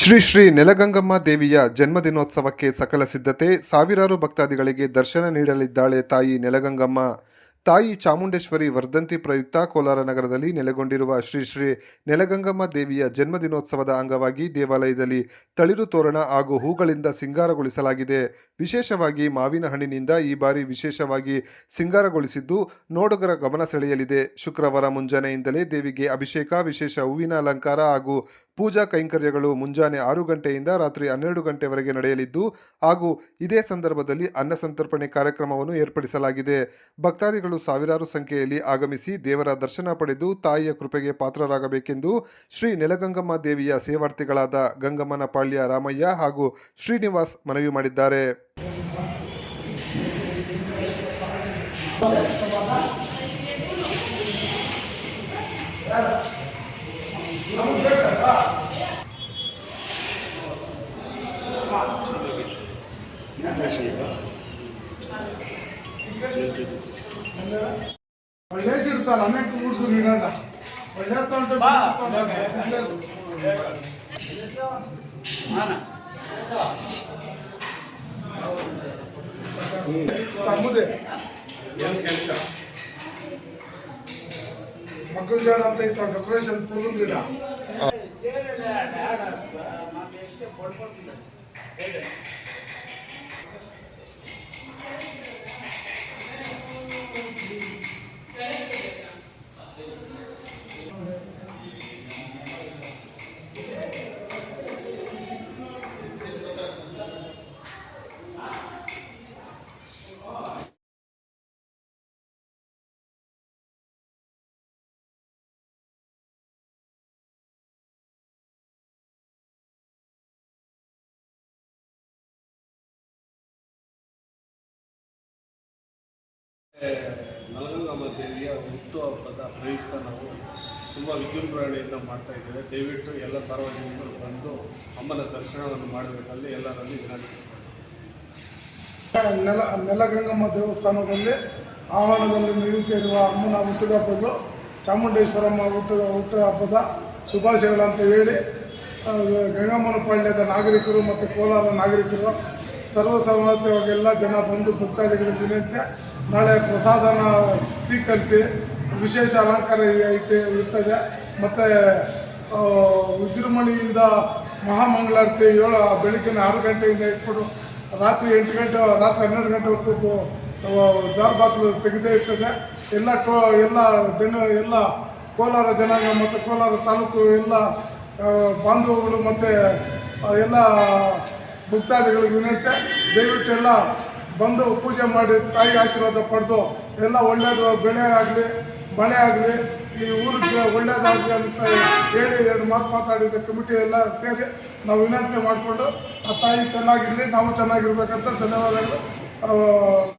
ಶ್ರೀ ಶ್ರೀ ನೆಲಗಂಗಮ್ಮ ದೇವಿಯ ಜನ್ಮದಿನೋತ್ಸವಕ್ಕೆ ಸಕಲ ಸಿದ್ಧತೆ. ಸಾವಿರಾರು ಭಕ್ತಾದಿಗಳಿಗೆ ದರ್ಶನ ನೀಡಲಿದ್ದಾಳೆ ತಾಯಿ ನೆಲಗಂಗಮ್ಮ. ತಾಯಿ ಚಾಮುಂಡೇಶ್ವರಿ ವರ್ಧಂತಿ ಪ್ರಯುಕ್ತ ಕೋಲಾರ ನಗರದಲ್ಲಿ ನೆಲೆಗೊಂಡಿರುವ ಶ್ರೀ ಶ್ರೀ ನೆಲಗಂಗಮ್ಮ ದೇವಿಯ ಜನ್ಮದಿನೋತ್ಸವದ ಅಂಗವಾಗಿ ದೇವಾಲಯದಲ್ಲಿ ತಳಿರು ತೋರಣ ಹಾಗೂ ಹೂಗಳಿಂದ ಸಿಂಗಾರಗೊಳಿಸಲಾಗಿದೆ. ವಿಶೇಷವಾಗಿ ಮಾವಿನ ಹಣ್ಣಿನಿಂದ ಈ ಬಾರಿ ವಿಶೇಷವಾಗಿ ಸಿಂಗಾರಗೊಳಿಸಿದ್ದು ನೋಡುಗರ ಗಮನ ಸೆಳೆಯಲಿದೆ. ಶುಕ್ರವಾರ ಮುಂಜಾನೆಯಿಂದಲೇ ದೇವಿಗೆ ಅಭಿಷೇಕ, ವಿಶೇಷ ಹೂವಿನ ಅಲಂಕಾರ ಹಾಗೂ ಪೂಜಾ ಕೈಂಕರ್ಯಗಳು ಮುಂಜಾನೆ 6 ಗಂಟೆಯಿಂದ ರಾತ್ರಿ 12 ಗಂಟೆವರೆಗೆ ನಡೆಯಲಿದ್ದು ಹಾಗೂ ಇದೇ ಸಂದರ್ಭದಲ್ಲಿ ಅನ್ನ ಸಂತರ್ಪಣೆ ಕಾರ್ಯಕ್ರಮವನ್ನು ಏರ್ಪಡಿಸಲಾಗಿದೆ. ಭಕ್ತಾದಿಗಳು ಸಾವಿರಾರು ಸಂಖ್ಯೆಯಲ್ಲಿ ಆಗಮಿಸಿ ದೇವರ ದರ್ಶನ ಪಡೆದು ತಾಯಿಯ ಕೃಪೆಗೆ ಪಾತ್ರರಾಗಬೇಕೆಂದು ಶ್ರೀ ನೆಲಗಂಗಮ್ಮ ದೇವಿಯ ಸೇವಾರ್ಥಿಗಳಾದ ಗಂಗಮ್ಮನ ಪಾಳ್ಯ ರಾಮಯ್ಯ ಹಾಗೂ ಶ್ರೀನಿವಾಸ್ ಮನವಿ ಮಾಡಿದ್ದಾರೆ. ಒಳ್ಳೆ ಚಿಡ್ತಾರ ಅನೇಕ ಕುಡ್ದು ನೀಡೋಣ ಒಳ್ಳೆ ತಮ್ಮದೇ ಮಕ್ಕಳ ಜಾಡ ಅಂತ ಇತ್ತು ಡೆಕೋರೇಷನ್ ಫುಲ್ ಗಿಡ ನಲಗಂಗಮ್ಮ ದೇವಿಯ ಹುಟ್ಟುಹಬ್ಬದ ಪ್ರಯುಕ್ತ ನಾವು ತುಂಬ ವಿಜೃಂಭಣೆಯಿಂದ ಮಾಡ್ತಾ ಇದ್ದೇವೆ. ದಯವಿಟ್ಟು ಎಲ್ಲ ಸಾರ್ವಜನಿಕರು ಬಂದು ಅಮ್ಮನ ದರ್ಶನವನ್ನು ಮಾಡಬೇಕಲ್ಲಿ ಎಲ್ಲರಲ್ಲಿ ವಿನಂತಿಸಿಕೊಂಡಿದ್ದೇವೆ. ನೆಲಗಂಗಮ್ಮ ದೇವಸ್ಥಾನದಲ್ಲಿ ಆವರಣದಲ್ಲಿ ನಡೀತಿರುವ ಅಮ್ಮನ ಹುಟ್ಟುಹಬ್ಬದ ಚಾಮುಂಡೇಶ್ವರಮ್ಮ ಹುಟ್ಟುಹಬ್ಬದ ಶುಭಾಶಯಗಳಂತ ಹೇಳಿ ಗಂಗಮ್ಮನ ಪಾಳ್ಯದ ನಾಗರಿಕರು ಮತ್ತು ಕೋಲಾರ ನಾಗರಿಕರು ಸರ್ವಸಮ್ಮತವಾಗಿ ಎಲ್ಲ ಜನ ಬಂದು ಭಕ್ತಾದಿಗಳಿಗೆ ವಿನಂತಿ, ನಾಳೆ ಪ್ರಸಾದನ ಸ್ವೀಕರಿಸಿ ವಿಶೇಷ ಅಲಂಕಾರ ಇರ್ತದೆ. ಮತ್ತು ವಿಜೃಂಭಣೆಯಿಂದ ಮಹಾಮಂಗಳಾರತಿ ಬೆಳಗ್ಗಿನ 6 ಗಂಟೆಯಿಂದ ಇಟ್ಕೊಂಡು ರಾತ್ರಿ 8 ಗಂಟೆ, ರಾತ್ರಿ 12 ಗಂಟೆವರೆಗೂ ದ್ವಾರ ಬಾಗಿಲು ತೆಗೆದೇ ಇರ್ತದೆ. ಎಲ್ಲ ಕೋಲಾರ ಜನಾಂಗ ಮತ್ತು ಕೋಲಾರ ತಾಲೂಕು ಎಲ್ಲ ಬಾಂಧವಗಳು ಮತ್ತು ಎಲ್ಲ ಭಕ್ತಾದಿಗಳಿಗೆ ವಿನಂತಿ, ದಯವಿಟ್ಟು ಎಲ್ಲ ಬಂದು ಪೂಜೆ ಮಾಡಿ ತಾಯಿ ಆಶೀರ್ವಾದ ಪಡೆದು ಎಲ್ಲ ಒಳ್ಳೆಯದು ಬೆಳೆ ಆಗಲಿ ಮಳೆ ಆಗಲಿ ಈ ಊರಿಗೆ ಒಳ್ಳೆಯದಾಗಲಿ ಅಂತ ಹೇಳಿ 2 ಮಾತು ಮಾತಾಡಿದ ಕಮಿಟಿ ಎಲ್ಲ ಸೇರಿ ನಾವು ವಿನಂತಿ ಮಾಡಿಕೊಂಡು ಆ ತಾಯಿ ಚೆನ್ನಾಗಿರಲಿ, ನಾವು ಚೆನ್ನಾಗಿರ್ಬೇಕಂತ ಧನ್ಯವಾದಗಳು.